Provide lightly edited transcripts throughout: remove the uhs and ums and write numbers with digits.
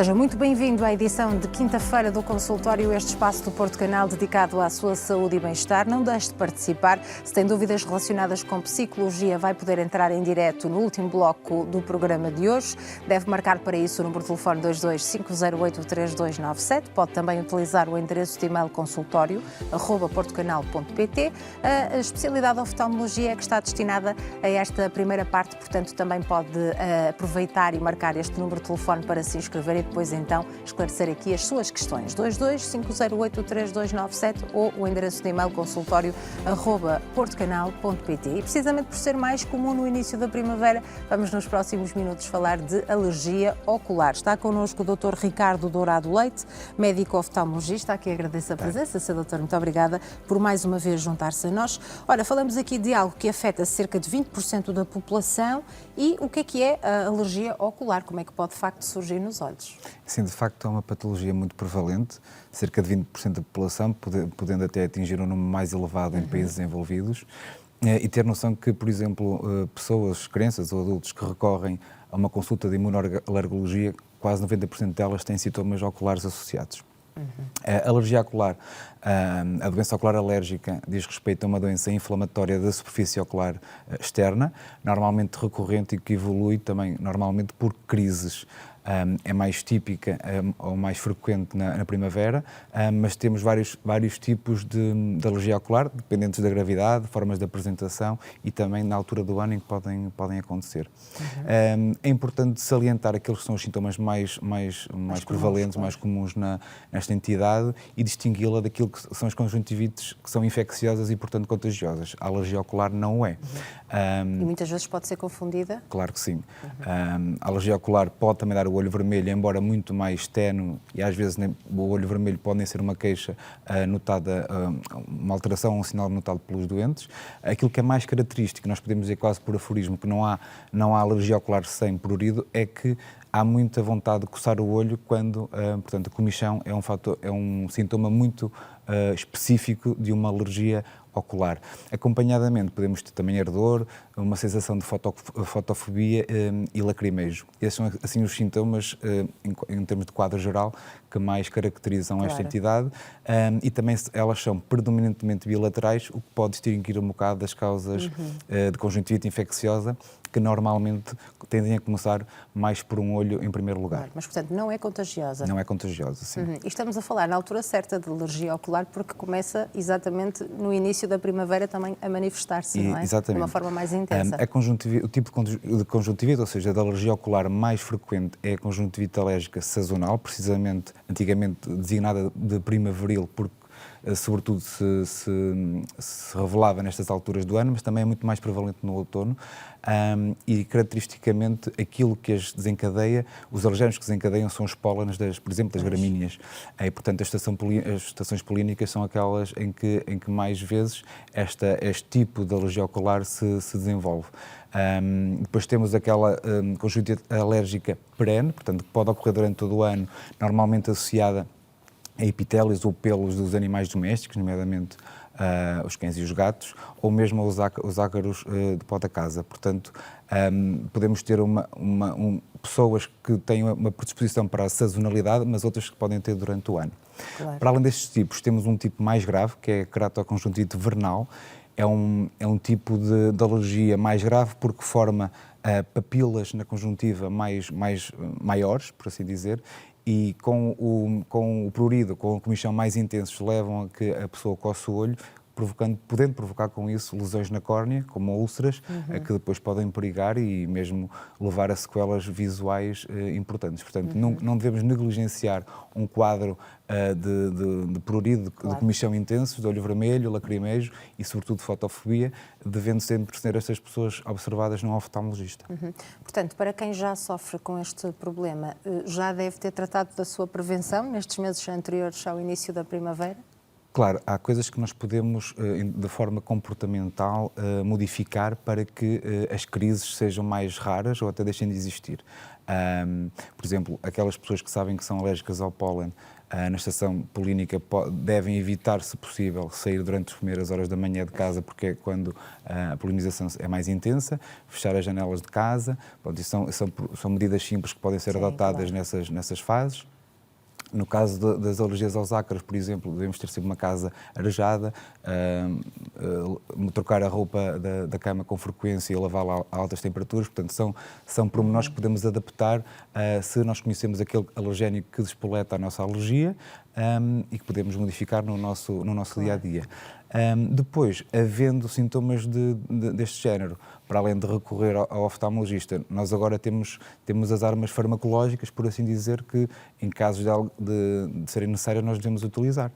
Seja muito bem-vindo à edição de quinta-feira do Consultório, este espaço do Porto Canal dedicado à sua saúde e bem-estar. Não deixe de participar. Se tem dúvidas relacionadas com psicologia, vai poder entrar em direto no último bloco do programa de hoje. Deve marcar para isso o número de telefone 225083297. Pode também utilizar o endereço de e-mail consultório@portocanal.pt. A especialidade oftalmologia é que está destinada a esta primeira parte, portanto também pode aproveitar e marcar este número de telefone para se inscrever e depois então esclarecer aqui as suas questões. 225083297 ou o endereço de e-mail consultório@portocanal.pt. E precisamente por ser mais comum no início da primavera, vamos nos próximos minutos falar de alergia ocular. Está connosco o Dr. Ricardo Dourado Leite, médico oftalmologista, a quem agradeço a presença. Sr. Doutor, muito obrigada por mais uma vez juntar-se a nós. Ora, falamos aqui de algo que afeta cerca de 20% da população e o que é a alergia ocular? Como é que pode de facto surgir nos olhos? Sim, de facto é uma patologia muito prevalente, cerca de 20% da população, podendo até atingir um número mais elevado em países desenvolvidos, e ter noção que, por exemplo, pessoas, crianças ou adultos que recorrem a uma consulta de imunoalergologia, quase 90% delas têm sintomas oculares associados. A alergia ocular, a doença ocular alérgica, diz respeito a uma doença inflamatória da superfície ocular externa, normalmente recorrente e que evolui também normalmente por crises. É mais típica ou mais frequente na primavera, mas temos vários tipos de alergia ocular, dependentes da gravidade, formas de apresentação e também na altura do ano em que podem acontecer. É importante salientar aqueles que são os sintomas mais prevalentes, mais comuns nesta entidade e distingui-la daquilo que são as conjuntivites que são infecciosas e, portanto, contagiosas. A alergia ocular não é. E muitas vezes pode ser confundida? Claro que sim. A alergia ocular pode também dar o olho vermelho, embora muito mais ténue, e às vezes o olho vermelho pode nem ser uma queixa notada, uma alteração, um sinal notado pelos doentes. Aquilo que é mais característico, nós podemos dizer quase por aforismo, que não há alergia ocular sem prurido, é que há muita vontade de coçar o olho quando, portanto, a comichão é um sintoma muito específico de uma alergia ocular. Acompanhadamente podemos ter também ardor, uma sensação de fotofobia e lacrimejo. Esses são assim os sintomas, em termos de quadro geral, que mais caracterizam esta entidade, e também elas são predominantemente bilaterais, o que pode distinguir um bocado das causas de conjuntivite infecciosa, que normalmente tendem a começar mais por um olho em primeiro lugar. Claro, mas, portanto, não é contagiosa? Não é contagiosa, sim. E estamos a falar na altura certa de alergia ocular, porque começa exatamente no início da primavera também a manifestar-se, não é? Exatamente. De uma forma mais intensa. O tipo de conjuntivite, ou seja, da alergia ocular mais frequente, é a conjuntivite alérgica sazonal, precisamente antigamente designada de primaveril, porque sobretudo se revelava nestas alturas do ano, mas também é muito mais prevalente no outono, e caracteristicamente aquilo que as desencadeia, os alergénios que desencadeiam são os pólenes, por exemplo, das gramíneas, e portanto as estações polínicas são aquelas em que mais vezes este tipo de alergia ocular se desenvolve. Depois temos aquela conjuntivite alérgica perene, portanto que pode ocorrer durante todo o ano, normalmente associada a epitélios ou pelos dos animais domésticos, nomeadamente os cães e os gatos, ou mesmo os ácaros de pó da casa. Portanto, podemos ter pessoas que têm uma predisposição para a sazonalidade, mas outras que podem ter durante o ano. Claro. Para além destes tipos, temos um tipo mais grave, que é a keratoconjuntivite vernal. É um tipo de alergia mais grave porque forma papilas na conjuntiva maiores, por assim dizer, e com o prurido, com a comichão mais intensos, levam a que a pessoa coce o olho, podendo provocar com isso lesões na córnea, como úlceras, que depois podem perigar e mesmo levar a sequelas visuais importantes. Portanto, não devemos negligenciar um quadro de prurido, de comichão intenso, de olho vermelho, lacrimejo e, sobretudo, fotofobia, devendo sempre ser estas pessoas observadas num oftalmologista. Portanto, para quem já sofre com este problema, já deve ter tratado da sua prevenção nestes meses anteriores ao início da primavera? Claro, há coisas que nós podemos, de forma comportamental, modificar para que as crises sejam mais raras ou até deixem de existir. Por exemplo, aquelas pessoas que sabem que são alérgicas ao pólen, na estação polínica devem evitar, se possível, sair durante as primeiras horas da manhã de casa, porque é quando a polinização é mais intensa, fechar as janelas de casa. Pronto, isso são medidas simples que podem ser adotadas nessas fases. No caso das alergias aos ácaros, por exemplo, devemos ter sempre uma casa arejada, trocar a roupa da cama com frequência e lavá-la a altas temperaturas. Portanto, são pormenores que podemos adaptar se nós conhecemos aquele alergénico que despoleta a nossa alergia e que podemos modificar no nosso dia-a-dia. Depois, havendo sintomas deste género, para além de recorrer ao oftalmologista, nós agora temos as armas farmacológicas, por assim dizer, que em casos de serem necessárias nós devemos utilizar.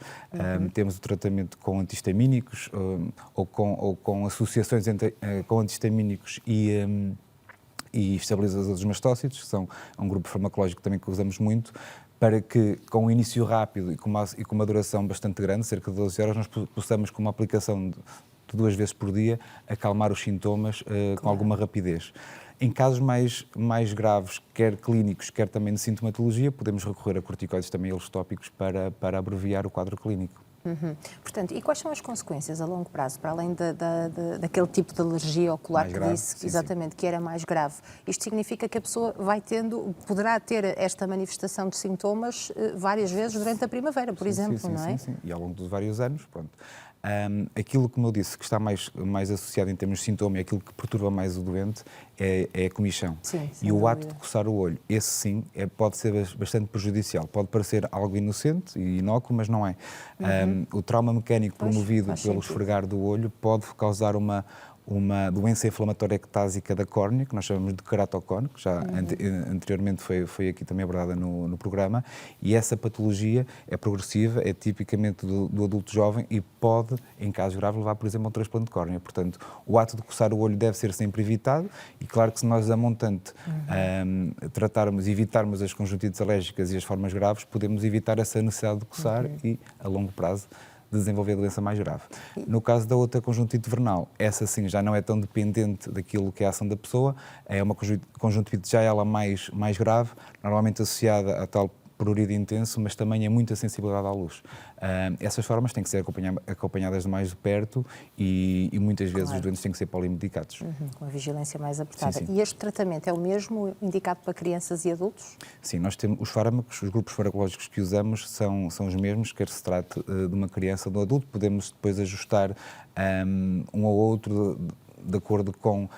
Temos o tratamento com antihistamínicos ou com associações com antihistamínicos e estabilizadores dos mastócitos, que são um grupo farmacológico também que usamos muito, para que, com um início rápido e com uma duração bastante grande, cerca de 12 horas, nós possamos, com uma aplicação de 2 vezes por dia, acalmar os sintomas com alguma rapidez. Em casos mais graves, quer clínicos, quer também de sintomatologia, podemos recorrer a corticoides também eles tópicos para abreviar o quadro clínico. Portanto, e quais são as consequências a longo prazo, para além daquele tipo de alergia ocular que disse, exatamente, que era mais grave? Isto significa que a pessoa poderá ter esta manifestação de sintomas várias vezes durante a primavera, por exemplo, não é? Sim. E ao longo de vários anos, pronto. Aquilo, como eu disse, que está mais associado em termos de sintoma, aquilo que perturba mais o doente é a comichão. E o ato de coçar o olho, esse sim, pode ser bastante prejudicial. Pode parecer algo inocente e inócuo, mas não é. O trauma mecânico promovido pelo esfregar do olho pode causar uma doença inflamatória ectásica da córnea, que nós chamamos de queratocone, que já anteriormente foi aqui também abordada no programa, e essa patologia é progressiva, é tipicamente do adulto jovem e pode, em casos graves, levar, por exemplo, a um transplante de córnea. Portanto, o ato de coçar o olho deve ser sempre evitado e claro que se nós a montante evitarmos as conjuntivites alérgicas e as formas graves, podemos evitar essa necessidade de coçar e, a longo prazo, desenvolver a doença mais grave. No caso da outra conjuntivite vernal, essa sim já não é tão dependente daquilo que é a ação da pessoa, é uma conjuntivite já ela mais grave, normalmente associada a tal prurido intenso, mas também é muita sensibilidade à luz. Essas formas têm que ser acompanhadas de mais de perto e muitas vezes os doentes têm que ser polimedicados. Com a vigilância mais apertada. Sim. E este tratamento é o mesmo indicado para crianças e adultos? Sim, nós temos os fármacos, os grupos farmacológicos que usamos são os mesmos, quer se trate de uma criança ou de um adulto. Podemos depois ajustar um ou outro de acordo com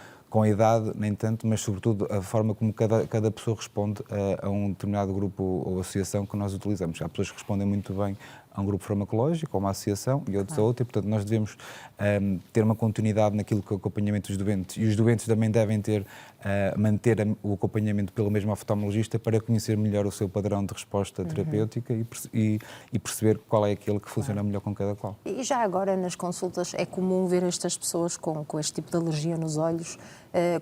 a idade, nem tanto, mas sobretudo a forma como cada pessoa responde a um determinado grupo ou associação que nós utilizamos. Há pessoas que respondem muito bem a um grupo farmacológico, a uma associação, e outros a outra, e portanto nós devemos ter uma continuidade naquilo que é o acompanhamento dos doentes, e os doentes também devem manter o acompanhamento pelo mesmo oftalmologista para conhecer melhor o seu padrão de resposta terapêutica e perceber qual é aquele que funciona melhor com cada qual. E já agora nas consultas é comum ver estas pessoas com este tipo de alergia nos olhos,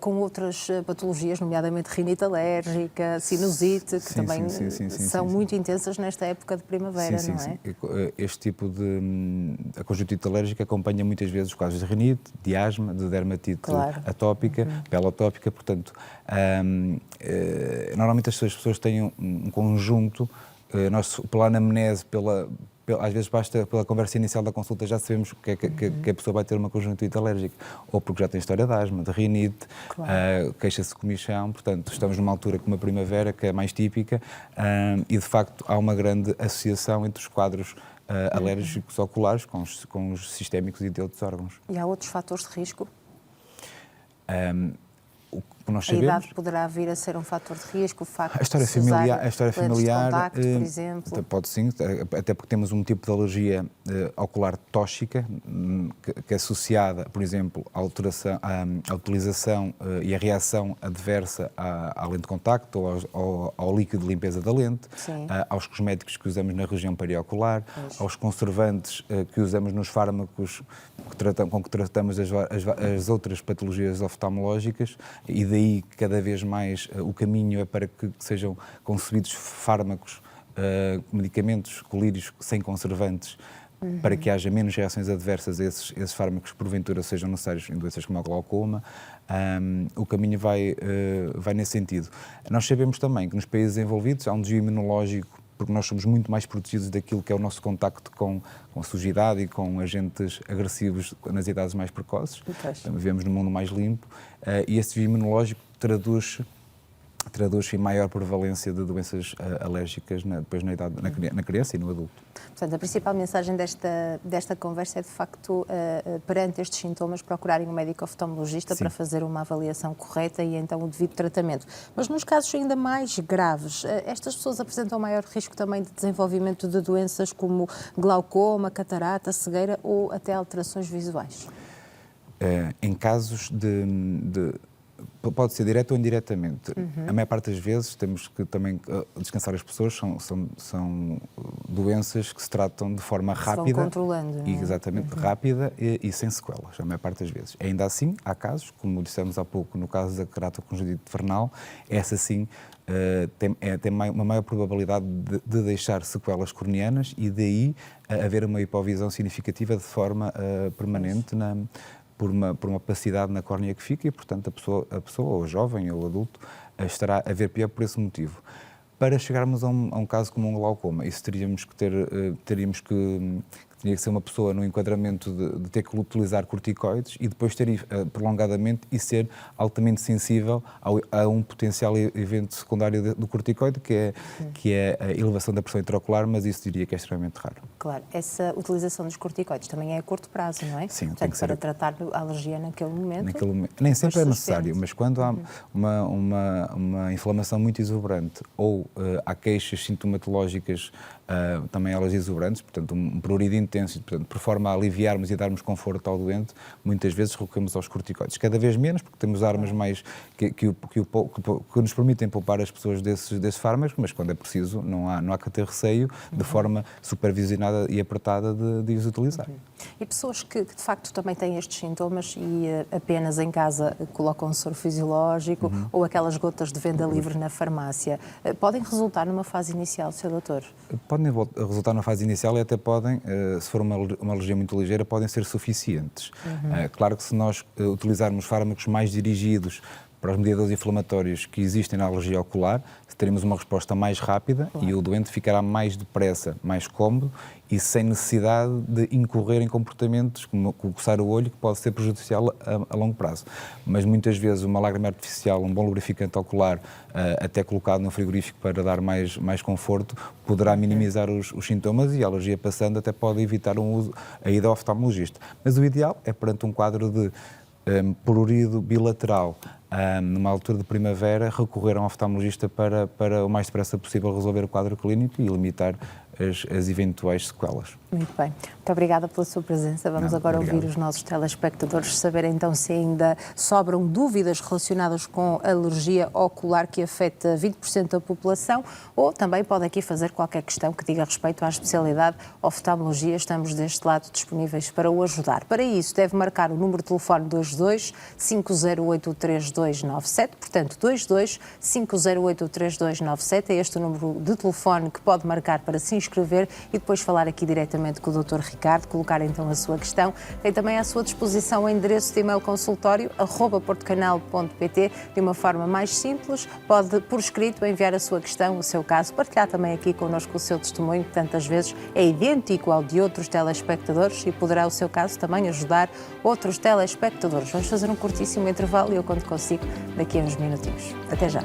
com outras patologias, nomeadamente rinite alérgica, sinusite, que também são muito intensas nesta época de primavera, não é? Este tipo a conjuntivite alérgica acompanha muitas vezes os casos de rinite, de asma, de dermatite atópica, pele atópica, portanto, normalmente as pessoas têm um conjunto, nós pela anamnese, às vezes basta pela conversa inicial da consulta já sabemos que a pessoa vai ter uma conjuntivite alérgica, ou porque já tem história de asma, de rinite, queixa-se de comichão, portanto estamos numa altura como a primavera, que é mais típica, e de facto há uma grande associação entre os quadros alérgicos oculares com os sistémicos e de outros órgãos. E há outros fatores de risco? Nós sabemos. A idade poderá vir a ser um fator de risco, o facto a história de se familiar, usar lentes de contacto, por exemplo. Pode sim, até porque temos um tipo de alergia ocular tóxica que é associada, por exemplo, à utilização e à reação adversa à lente de contacto ou ao líquido de limpeza da lente, aos cosméticos que usamos na região periocular, aos conservantes que usamos nos fármacos com que tratamos as outras patologias oftalmológicas, e daí cada vez mais o caminho é para que sejam concebidos fármacos, medicamentos, colírios sem conservantes, para que haja menos reações adversas a esses fármacos que porventura sejam necessários em doenças como a glaucoma. O caminho vai nesse sentido. Nós sabemos também que nos países desenvolvidos há um desvio imunológico porque nós somos muito mais protegidos daquilo que é o nosso contacto com sujidade e com agentes agressivos nas idades mais precoces. Vivemos num mundo mais limpo e esse desvio imunológico traduz em maior prevalência de doenças alérgicas depois na criança e no adulto. Portanto, a principal mensagem desta conversa é, de facto, perante estes sintomas, procurarem um médico oftalmologista para fazer uma avaliação correta e, então, o devido tratamento. Mas nos casos ainda mais graves, estas pessoas apresentam maior risco também de desenvolvimento de doenças como glaucoma, catarata, cegueira ou até alterações visuais? Em casos pode ser direto ou indiretamente. A maior parte das vezes temos que também descansar as pessoas, são doenças que se tratam de forma rápida. Vão controlando, não é? Exatamente, rápida e sem sequelas, a maior parte das vezes. Ainda assim, há casos, como dissemos há pouco, no caso da catarata congênita vernal, essa sim tem uma maior probabilidade de deixar sequelas corneanas e daí haver uma hipovisão significativa de forma permanente por uma opacidade na córnea que fica e, portanto, a pessoa, ou o jovem ou o adulto, estará a ver pior por esse motivo. Para chegarmos a um caso como um glaucoma, isso teria que ser uma pessoa no enquadramento de ter que utilizar corticoides e depois ter prolongadamente e ser altamente sensível a um potencial evento secundário do corticoide, que é a elevação da pressão intraocular, mas isso diria que é extremamente raro. Claro, essa utilização dos corticoides também é a curto prazo, não é? Sim, portanto, tem que ser para tratar a alergia naquele momento. Nem sempre é necessário, mas quando há uma inflamação muito exuberante ou há queixas sintomatológicas, também alergias exuberantes, portanto um prurido intenso, portanto, por forma a aliviarmos e darmos conforto ao doente, muitas vezes recorremos aos corticoides. Cada vez menos, porque temos armas mais que nos permitem poupar as pessoas desses fármacos, mas quando é preciso não há que ter receio de forma supervisionada e apertada de os utilizar. E pessoas que de facto também têm estes sintomas e apenas em casa colocam um soro fisiológico ou aquelas gotas de venda livre na farmácia, podem resultar numa fase inicial, Sr. Doutor? Podem resultar na fase inicial e até podem, se for uma alergia muito ligeira, podem ser suficientes. Claro que se nós utilizarmos fármacos mais dirigidos para os mediadores inflamatórios que existem na alergia ocular, teremos uma resposta mais rápida e o doente ficará mais depressa, mais cómodo e sem necessidade de incorrer em comportamentos como coçar o olho, que pode ser prejudicial a longo prazo. Mas muitas vezes uma lágrima artificial, um bom lubrificante ocular, até colocado no frigorífico para dar mais conforto, poderá minimizar os sintomas e a alergia passando até pode evitar a ida ao oftalmologista. Mas o ideal é, perante um quadro de prurido bilateral, numa altura de primavera, recorrer a um oftalmologista para o mais depressa possível resolver o quadro clínico e limitar as eventuais sequelas. Muito bem. Muito obrigada pela sua presença. Vamos agora ouvir os nossos telespectadores, saber então se ainda sobram dúvidas relacionadas com a alergia ocular que afeta 20% da população, ou também pode aqui fazer qualquer questão que diga respeito à especialidade oftalmologia. Estamos deste lado disponíveis para o ajudar. Para isso, deve marcar o número de telefone 22 508 3297, portanto 22 508 3297, é este o número de telefone que pode marcar para se inscrever e depois falar aqui diretamente com o Dr. Ricardo, colocar então a sua questão. Tem também à sua disposição o endereço de e-mail consultório @portocanal.pt, de uma forma mais simples. Pode, por escrito, enviar a sua questão, o seu caso, partilhar também aqui connosco o seu testemunho, que tantas vezes é idêntico ao de outros telespectadores e poderá o seu caso também ajudar outros telespectadores. Vamos fazer um curtíssimo intervalo e eu conto consigo daqui a uns minutinhos. Até já.